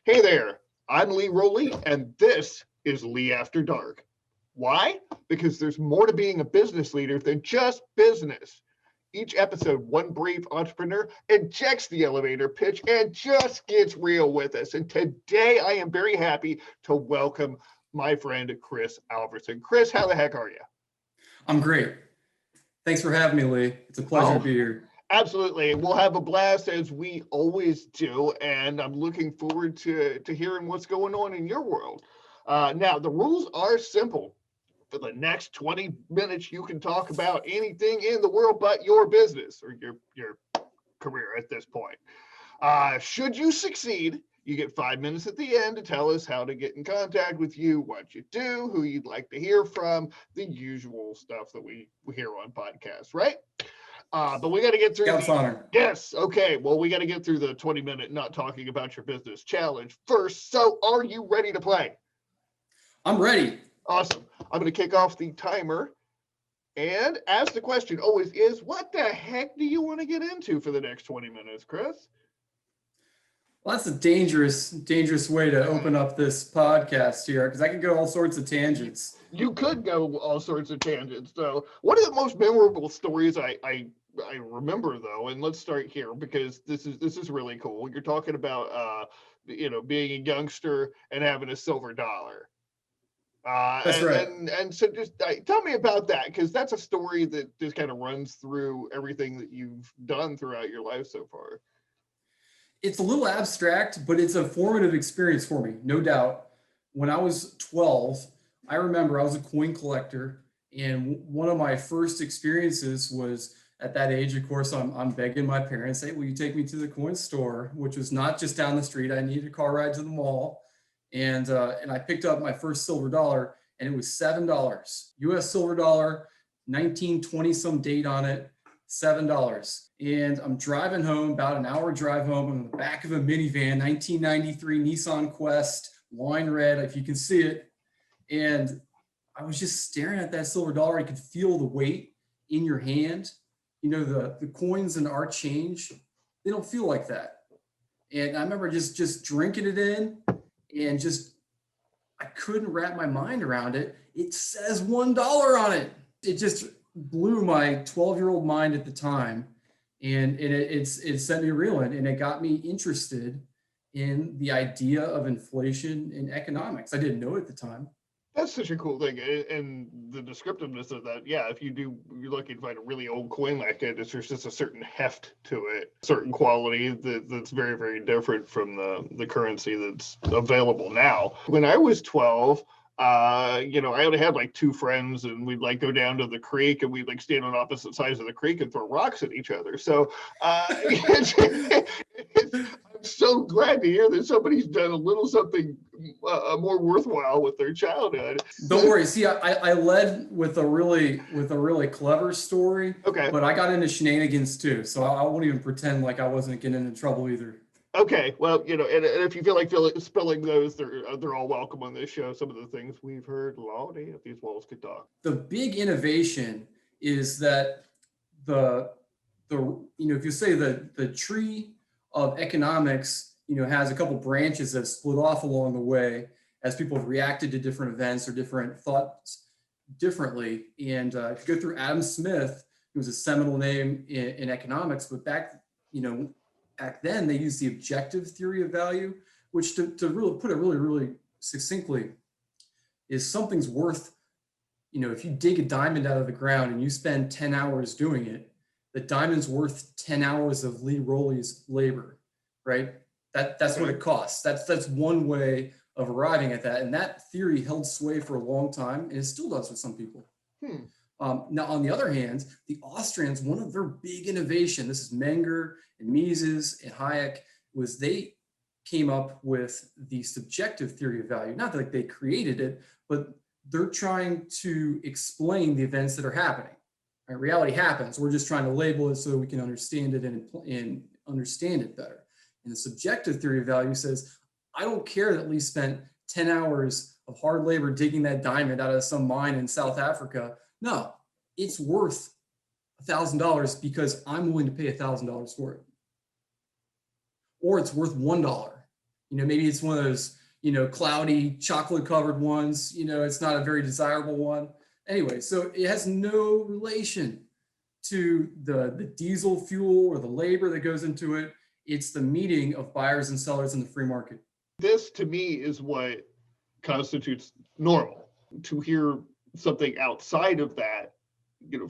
Hey there, I'm Lee Rowley, and this is Lee After Dark. Why? Because there's more to being a business leader than just business. Each episode, one brave entrepreneur injects the elevator pitch and just gets real with us. And today I am very happy to welcome my friend, Chris Alverson. Chris, how the heck are you? I'm great. Thanks for having me, Lee. It's a pleasure to be here. Absolutely. We'll have a blast as we always do. And I'm looking forward to hearing what's going on in your world. Now, the rules are simple. For the next 20 minutes, you can talk about anything in the world but your business or your career at this point. Should you succeed, you get 5 minutes at the end to tell us how to get in contact with you, what you do, who you'd like to hear from, the usual stuff that we hear on podcasts, right? But we got to get through. Scout's honor. Yes. Okay. Well, we got to get through the 20-minute not talking about your business challenge first. So are you ready to play? I'm ready. Awesome. I'm going to kick off the timer and ask the question always is, what the heck do you want to get into for the next 20 minutes, Chris? Well, that's a dangerous way to open up this podcast here, because I could go all sorts of tangents. You could go all sorts of tangents. So one of the most memorable stories I remember, though, and let's start here because this is really cool. You're talking about being a youngster and having a silver dollar. That's right. And so just tell me about that, because that's a story that just kind of runs through everything that you've done throughout your life so far. It's a little abstract, but it's a formative experience for me, no doubt. When I was 12, I remember I was a coin collector, and one of my first experiences was at that age. Of course, I'm begging my parents, "Hey, will you take me to the coin store?" Which was not just down the street. I needed a car ride to the mall. And I picked up my first silver dollar, and it was $7. U.S. silver dollar, 1920 some date on it, $7. And I'm driving home, about an hour drive home. I'm in the back of a minivan, 1993 Nissan Quest, wine red, if you can see it. And I was just staring at that silver dollar. I could feel the weight in your hand. You know, the coins and our change, they don't feel like that. And I remember just drinking it in. And I couldn't wrap my mind around it. It says $1 on it. It just blew my 12-year-old mind at the time. And it set me reeling, and it got me interested in the idea of inflation in economics. I didn't know it at the time. That's such a cool thing. And the descriptiveness of that, yeah, if you're lucky to find a really old coin like it, there's just a certain heft to it, certain quality that's very, very different from the currency that's available now. When I was 12, I only had like two friends, and we'd like go down to the creek, and we'd like stand on opposite sides of the creek and throw rocks at each other. So I'm so glad to hear that somebody's done a little something more worthwhile with their childhood. Don't worry. See, I led with a really clever story. Okay. But I got into shenanigans too, so I won't even pretend like I wasn't getting into trouble either. Okay, well, and if you feel like spilling those, they're all welcome on this show. Some of the things we've heard, Lordy, if these walls could talk. The big innovation is that if you say the tree of economics, has a couple branches that split off along the way as people have reacted to different events or different thoughts differently. And if you go through Adam Smith, who was a seminal name in economics, but back then they used the objective theory of value, which to really put it really succinctly is something's worth, if you dig a diamond out of the ground and you spend 10 hours doing it, the diamond's worth 10 hours of Lee Rowley's labor, right? That's what it costs. That's one way of arriving at that. And that theory held sway for a long time, and it still does with some people. Now, on the other hand, the Austrians, one of their big innovation, this is Menger and Mises and Hayek, was they came up with the subjective theory of value. Not that they created it, but they're trying to explain the events that are happening. Right? Reality happens. We're just trying to label it so we can understand it and understand it better. And the subjective theory of value says, I don't care that Lee spent 10 hours of hard labor digging that diamond out of some mine in South Africa. No, it's worth $1,000 because I'm willing to pay $1,000 for it. Or it's worth $1. Maybe it's one of those, cloudy chocolate covered ones, it's not a very desirable one. Anyway, so it has no relation to the diesel fuel or the labor that goes into it. It's the meeting of buyers and sellers in the free market. This to me is what constitutes normal. To hear something outside of that,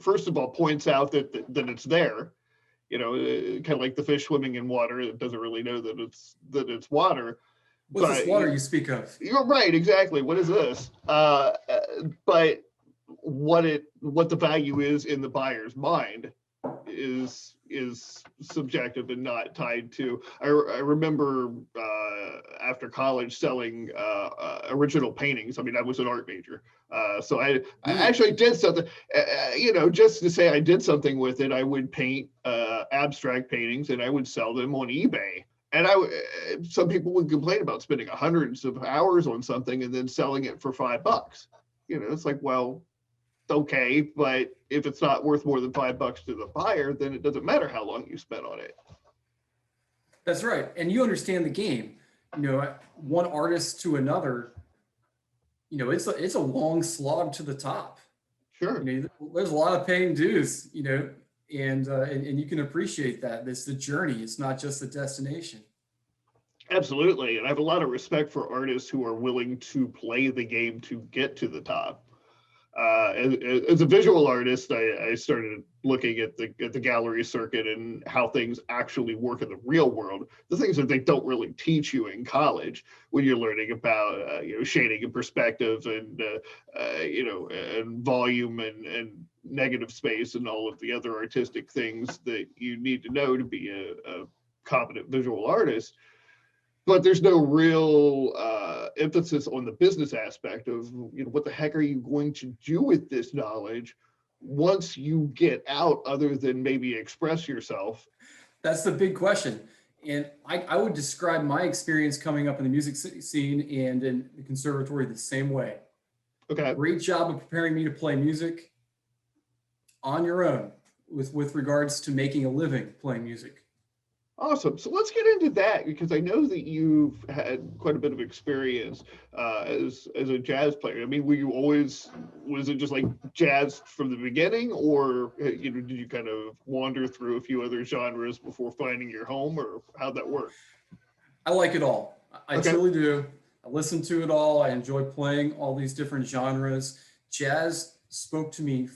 first of all, points out that it's there. Kind of like the fish swimming in water. It doesn't really know that it's water. What's this water you speak of? You're right, exactly. What is this? But what the value is in the buyer's mind is subjective and not tied to. I remember after college selling original paintings. I mean, I was an art major, so I actually did something. Just to say I did something with it, I would paint abstract paintings and I would sell them on eBay. And some people would complain about spending hundreds of hours on something and then selling it for $5. It's like, well, okay, but if it's not worth more than $5 to the buyer, then it doesn't matter how long you spent on it. That's right. And you understand the game. One artist to another, it's a long slog to the top. Sure. There's a lot of paying dues, and you can appreciate that. It's the journey. It's not just the destination. Absolutely. And I have a lot of respect for artists who are willing to play the game to get to the top. As a visual artist, I started looking at the gallery circuit and how things actually work in the real world. The things that they don't really teach you in college when you're learning about shading and perspective and and volume and negative space and all of the other artistic things that you need to know to be a competent visual artist. But there's no real emphasis on the business aspect of, what the heck are you going to do with this knowledge once you get out, other than maybe express yourself? That's the big question. And I would describe my experience coming up in the music scene and in the conservatory the same way. Okay. Great job of preparing me to play music on your own with regards to making a living playing music. Awesome. So let's get into that, because I know that you've had quite a bit of experience as a jazz player. I mean, was it just like jazz from the beginning, or did you kind of wander through a few other genres before finding your home, or how'd that work? I like it all. I truly do. I listen to it all. I enjoy playing all these different genres. Jazz spoke to me,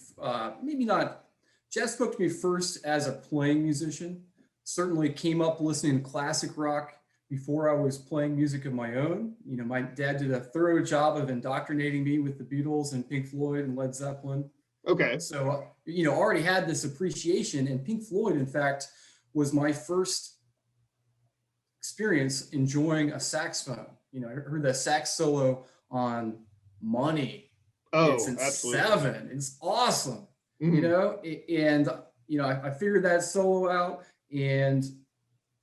jazz spoke to me first as a playing musician. Certainly came up listening to classic rock before I was playing music of my own. My dad did a thorough job of indoctrinating me with the Beatles and Pink Floyd and Led Zeppelin. Okay. So, already had this appreciation, and Pink Floyd, in fact, was my first experience enjoying a saxophone. I heard that sax solo on Money. Oh, it's in absolutely. 7. It's awesome. Mm-hmm. I figured that solo out. And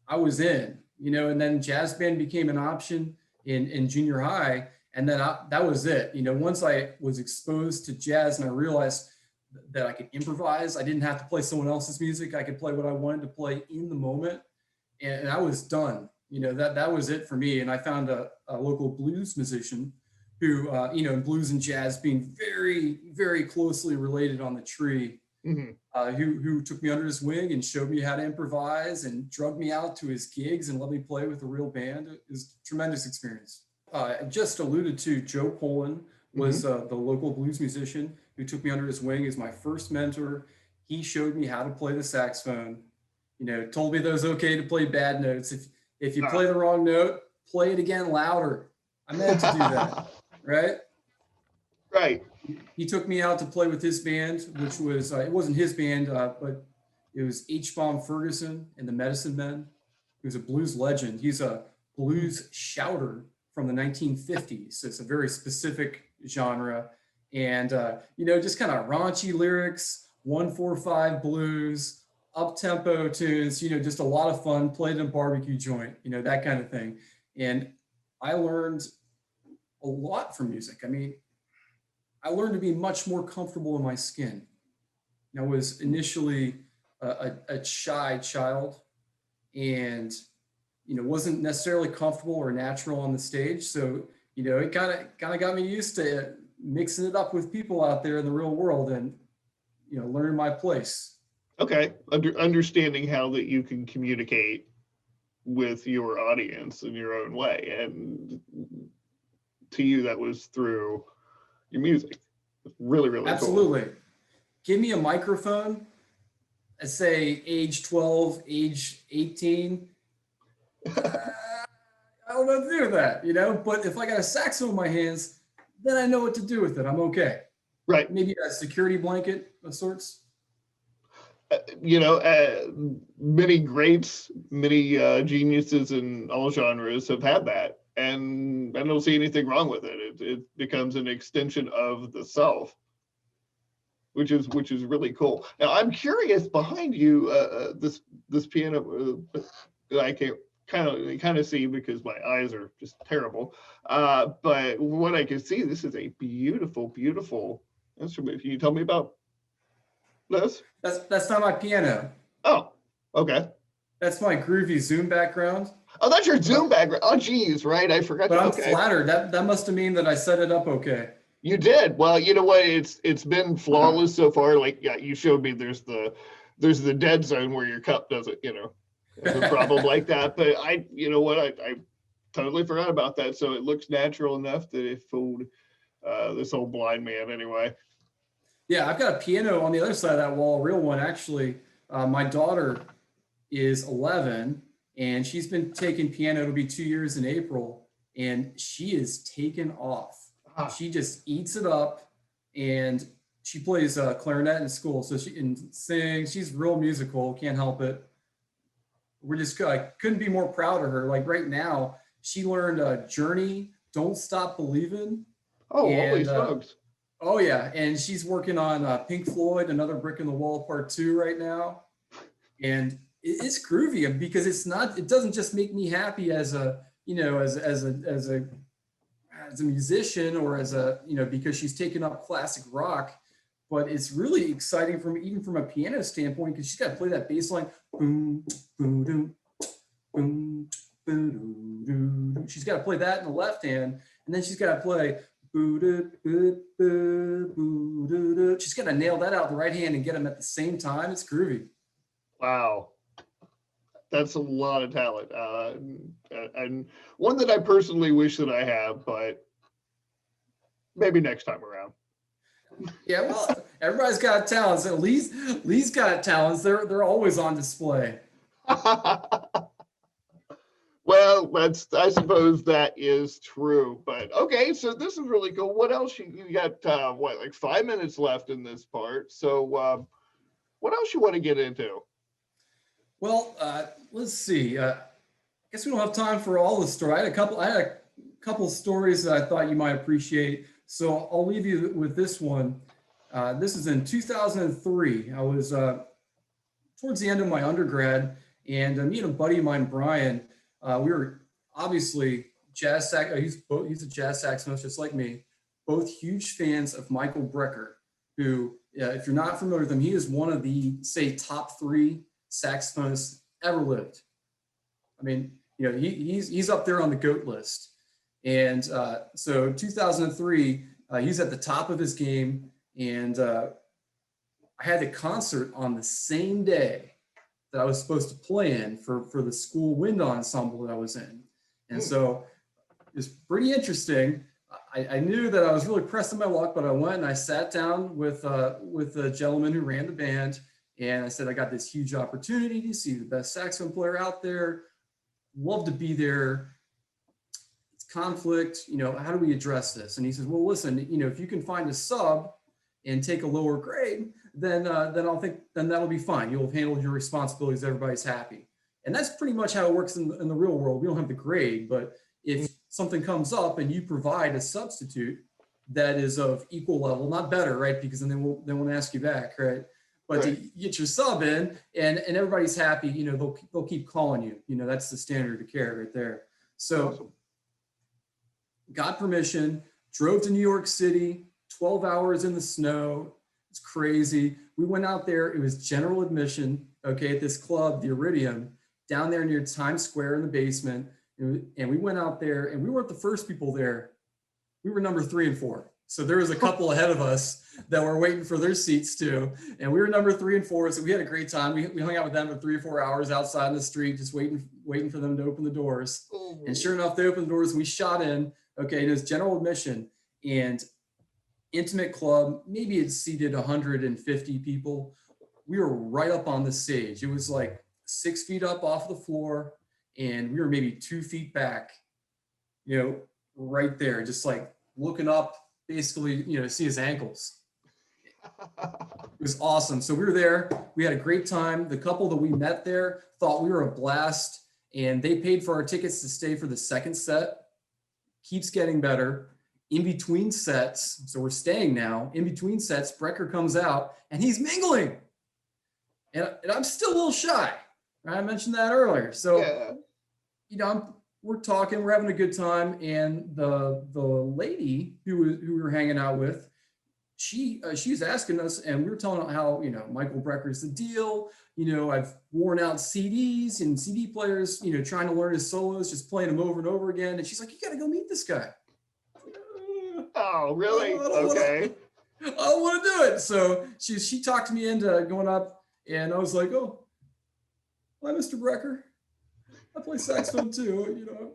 I was in, and then jazz band became an option in junior high. And then that was it. Once I was exposed to jazz and I realized that I could improvise, I didn't have to play someone else's music. I could play what I wanted to play in the moment. And I was done. That was it for me. And I found a local blues musician who, blues and jazz being very, very closely related on the tree. Mm-hmm. Who took me under his wing and showed me how to improvise and drugged me out to his gigs and let me play with a real band. It was a tremendous experience. I just alluded to Joe Poland was the local blues musician who took me under his wing as my first mentor. He showed me how to play the saxophone, told me that it was okay to play bad notes. If you play the wrong note, play it again louder. I meant to do that, right? Right. He took me out to play with his band, which was, it wasn't his band, but it was H. Baum Ferguson and the Medicine Men. He was a blues legend. He's a blues shouter from the 1950s. So it's a very specific genre. And, just kind of raunchy lyrics, 1-4-5 blues, up-tempo tunes, just a lot of fun, played in a barbecue joint, that kind of thing. And I learned a lot from music. I mean, I learned to be much more comfortable in my skin. I was initially a shy child, and wasn't necessarily comfortable or natural on the stage. So, it kind of got me used to mixing it up with people out there in the real world and, learning my place. Okay. Understanding how that you can communicate with your audience in your own way. And to you, that was through your music. Really, really Absolutely. cool. Give me a microphone at say age 12, age 18. I don't know what to do with that, but if I got a saxophone in my hands, then I know what to do with it. I'm okay. Right. Maybe a security blanket of sorts. Many greats, many geniuses in all genres have had that, and I don't see anything wrong with it. It becomes an extension of the self, which is really cool. Now, I'm curious behind you, this piano that I can't kind of see because my eyes are just terrible. But what I can see, this is a beautiful, beautiful instrument. Can you tell me about this? That's not my piano. Oh, okay. That's my groovy Zoom background. Oh, that's your Zoom background. Oh, geez, right? I forgot. But I'm flattered. That must have mean that I set it up okay. You did. Well, you know what? It's been flawless so far. Like, yeah, you showed me there's the dead zone where your cup doesn't, have a problem like that. But I totally forgot about that. So it looks natural enough that it fooled this old blind man anyway. Yeah, I've got a piano on the other side of that wall, a real one actually. My daughter is 11 and she's been taking piano. It'll be 2 years in April, and she is taken off. She just eats it up, and she plays clarinet in school. So she can sing. She's real musical. Can't help it. We're just I couldn't be more proud of her. Like right now, she learned Journey, Don't Stop Believing. Oh, holy smokes. Oh yeah, and she's working on Pink Floyd, Another Brick in the Wall Part 2 right now, and it's groovy because it doesn't just make me happy as a musician or because she's taken up classic rock, but it's really exciting even from a piano standpoint because she's got to play that bass line. Boom, boom, boom, boom, boom, boom. She's got to play that in the left hand, and then she's got to play. She's got to nail that out the right hand and get them at the same time. It's groovy. Wow. That's a lot of talent. And one that I personally wish that I have, but maybe next time around. Yeah, well, everybody's got talents. At Lee's got talents. They're always on display. Well, I suppose that is true. But okay, so this is really cool. What else you got? Like 5 minutes left in this part. So what else you want to get into? Well, let's see. I guess we don't have time for all the story. I had a couple stories that I thought you might appreciate. So I'll leave you with this one. This is in 2003. I was towards the end of my undergrad, and me and a buddy of mine, Brian, we were obviously jazz sax. He's a jazz saxophonist just like me. Both huge fans of Michael Brecker, who, if you're not familiar with him, he is one of the top 3 saxophonists ever lived. I mean, he's up there on the GOAT list. And so 2003, he's at the top of his game. And I had a concert on the same day that I was supposed to play in for the school wind ensemble that I was in. And so it's pretty interesting. I knew that I was really pressing my luck, but I went and I sat down with the gentleman who ran the band. And I said, I got this huge opportunity to see the best saxophone player out there. Love to be there. It's conflict. How do we address this? And he says, well, listen, if you can find a sub and take a lower grade, then that'll be fine. You'll have handled your responsibilities. Everybody's happy. And that's pretty much how it works in the real world. We don't have the grade, but if something comes up and you provide a substitute that is of equal level, not better, right? Because then they won't ask you back, right? But right. To get your sub in and everybody's happy, they'll keep calling you. That's the standard of care right there. So awesome. Got permission, drove to New York City, 12 hours in the snow. It's crazy. We went out there. It was general admission, okay, at this club, the Iridium. down there near Times Square in the basement. And we went out there, and we weren't the first people there. We were number 3 and 4. So there was a couple ahead of us that were waiting for their seats too. And we were number 3 and 4. So we had a great time. We hung out with them for 3 or 4 hours outside in the street, just waiting for them to open the doors. And sure enough, they opened the doors and we shot in. Okay, it was general admission and intimate club. Maybe it seated 150 people. We were right up on the stage. It was like 6 feet up off the floor, and we were maybe 2 feet back, right there, just like looking up, basically, see his ankles. It was awesome. So we were there. We had a great time. The couple that we met there thought we were a blast, and they paid for our tickets to stay for the second set. Keeps getting better. In between sets, so we're staying now. In between sets, Brecker comes out, and he's mingling. And I'm still a little shy. Right? I mentioned that earlier. So, yeah. We're talking, we're having a good time, and the lady who we were hanging out with, she was asking us, and we were telling her how Michael Brecker's the deal. I've worn out CDs and CD players, trying to learn his solos, just playing them over and over again. And she's like, "You got to go meet this guy." Oh, really? Okay. I don't want to do it. So she talked me into going up, and I was like, "Oh, hi, Mr. Brecker. I play saxophone too,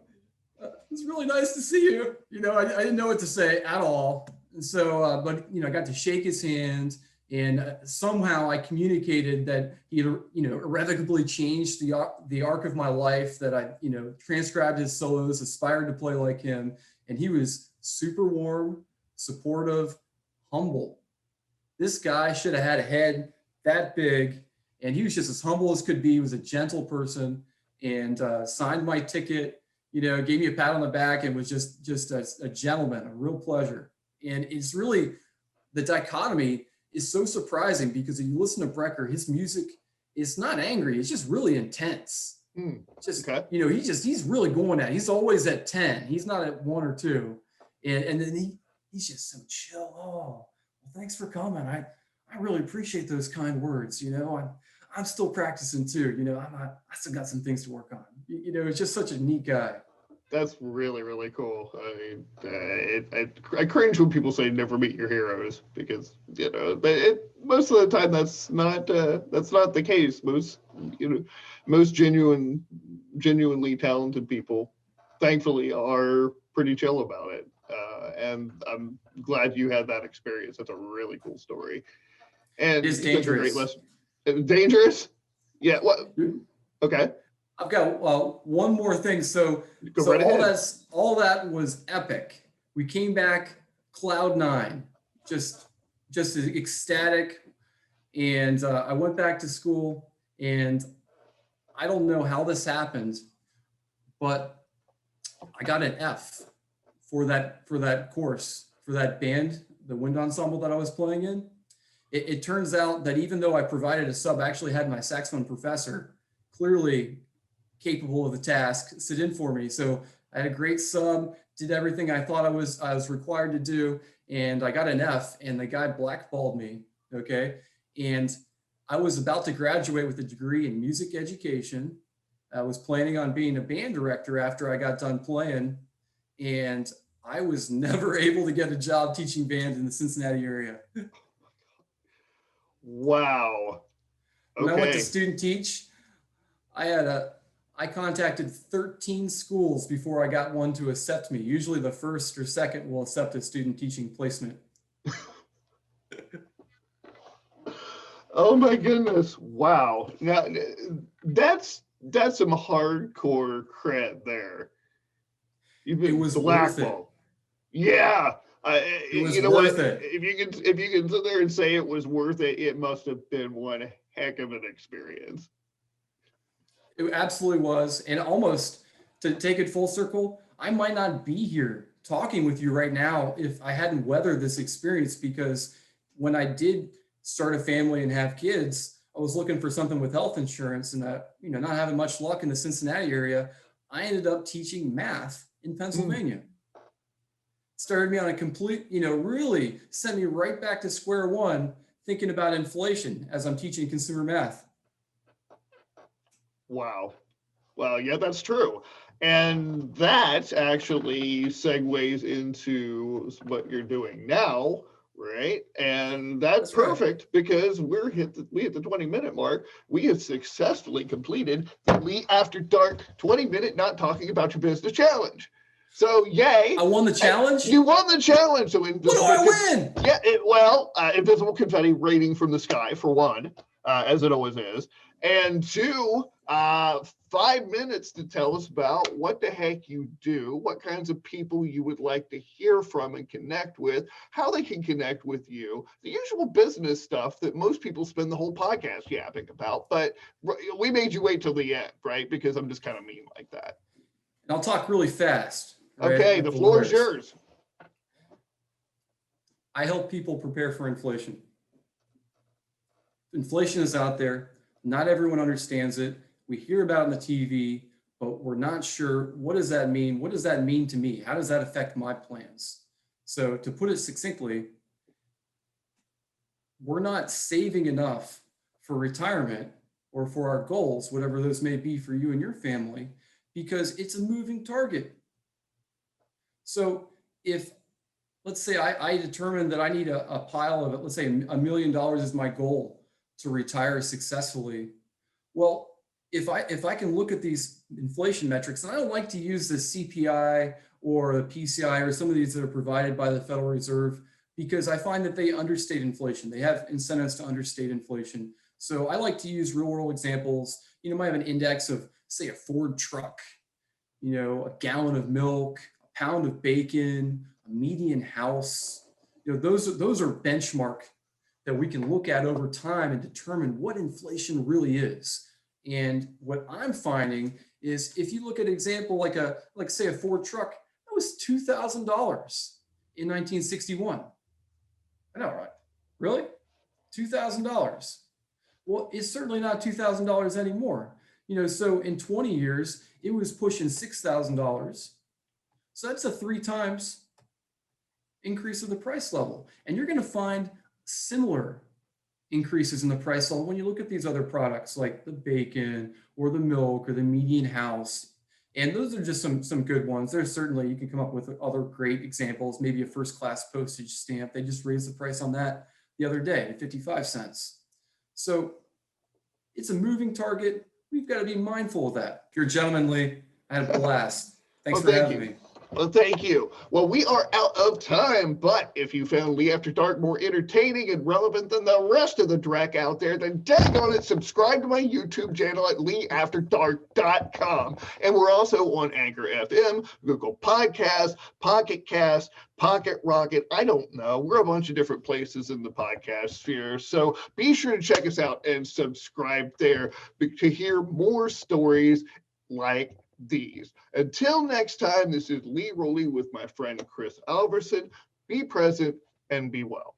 it's really nice to see you." I didn't know what to say at all. And so, but, I got to shake his hand, and somehow I communicated that he had, irrevocably changed the arc of my life, that I, transcribed his solos, aspired to play like him. And he was super warm, supportive, humble. This guy should have had a head that big, and he was just as humble as could be. He was a gentle person, and signed my ticket, gave me a pat on the back, and was just a gentleman, a real pleasure. And it's really, the dichotomy is so surprising, because if you listen to Brecker, his music is not angry. It's just really intense. Okay. He's really going at it. He's always at 10. He's not at 1 or 2. And then he's just so chill. "Oh, well, thanks for coming. I really appreciate those kind words. I'm still practicing too. I still got some things to work on." It's just such a neat guy. That's really, really cool. I mean, I cringe when people say never meet your heroes, because most of the time that's not the case. Most genuinely talented people, thankfully, are pretty chill about it. And I'm glad you had that experience. That's a really cool story. And it's dangerous. Such a great lesson. Dangerous? Yeah. What? Okay. I've got one more thing. So all that was epic. We came back cloud 9, just ecstatic. And I went back to school, and I don't know how this happened, but I got an F for that course, for that band, the wind ensemble that I was playing in. It turns out that even though I provided a sub, I actually had my saxophone professor, clearly capable of the task, sit in for me. So I had a great sub, did everything I thought I was required to do, and I got an F, and the guy blackballed me, okay? And I was about to graduate with a degree in music education. I was planning on being a band director after I got done playing, and I was never able to get a job teaching band in the Cincinnati area. Wow. Okay. When I went to student teach, I contacted 13 schools before I got one to accept me. Usually the first or second will accept a student teaching placement. Oh my goodness. Wow. Now that's some hardcore cred there. It was worth it. Yeah. It was worth it. If you can sit there and say it was worth it, it must have been one heck of an experience. It absolutely was. And almost to take it full circle, I might not be here talking with you right now if I hadn't weathered this experience, because when I did start a family and have kids, I was looking for something with health insurance, and not having much luck in the Cincinnati area, I ended up teaching math in Pennsylvania. Started me on a complete, really sent me right back to square one, thinking about inflation as I'm teaching consumer math. Wow. Well, yeah, that's true. And that actually segues into what you're doing now, right? And that's That's right. perfect because we hit the 20-minute mark. We have successfully completed the Lee After Dark 20-minute not talking about your business challenge. So yay. I won the challenge. You won the challenge. So What do I win? Yeah, invisible confetti raining from the sky for one, as it always is. And two, 5 minutes to tell us about what the heck you do, what kinds of people you would like to hear from and connect with, how they can connect with you, the usual business stuff that most people spend the whole podcast yapping about. But we made you wait till the end, right? Because I'm just kind of mean like that. And I'll talk really fast. Right, okay, the floor is yours. I help people prepare for inflation. Inflation is out there. Not everyone understands it. We hear about it on the TV, but we're not sure, what does that mean? What does that mean to me? How does that affect my plans? So to put it succinctly, we're not saving enough for retirement or for our goals, whatever those may be for you and your family, because it's a moving target. So if, let's say I determine that I need a pile of it, let's say $1 million is my goal to retire successfully. Well, if I can look at these inflation metrics, and I don't like to use the CPI or the PCI or some of these that are provided by the Federal Reserve, because I find that they understate inflation. They have incentives to understate inflation. So I like to use real world examples. You might have an index of, say, a Ford truck, a gallon of milk, a pound of bacon, a median house. Those are benchmark that we can look at over time and determine what inflation really is. And what I'm finding is, if you look at an example like say a Ford truck, that was $2,000 in 1961. I know, right? Really? $2,000. Well, it's certainly not $2,000 anymore. So in 20 years, it was pushing $6,000. So that's a 3 times increase of the price level. And you're going to find similar increases in the price level when you look at these other products like the bacon or the milk or the median house. And those are just some good ones. There's certainly, you can come up with other great examples, maybe a first class postage stamp. They just raised the price on that the other day at 55 cents. So it's a moving target. We've got to be mindful of that. You're gentlemanly. I had a blast. Thanks for having me. Well, thank you. Well, we are out of time, but if you found Lee After Dark more entertaining and relevant than the rest of the dreck out there, then daggone it, subscribe to my YouTube channel at leeafterdark.com. And we're also on Anchor FM, Google Podcasts, Pocket Cast, Pocket Rocket. I don't know. We're a bunch of different places in the podcast sphere. So be sure to check us out and subscribe there to hear more stories like these. Until next time, this is Lee Rowley with my friend Chris Alverson. Be present and be well.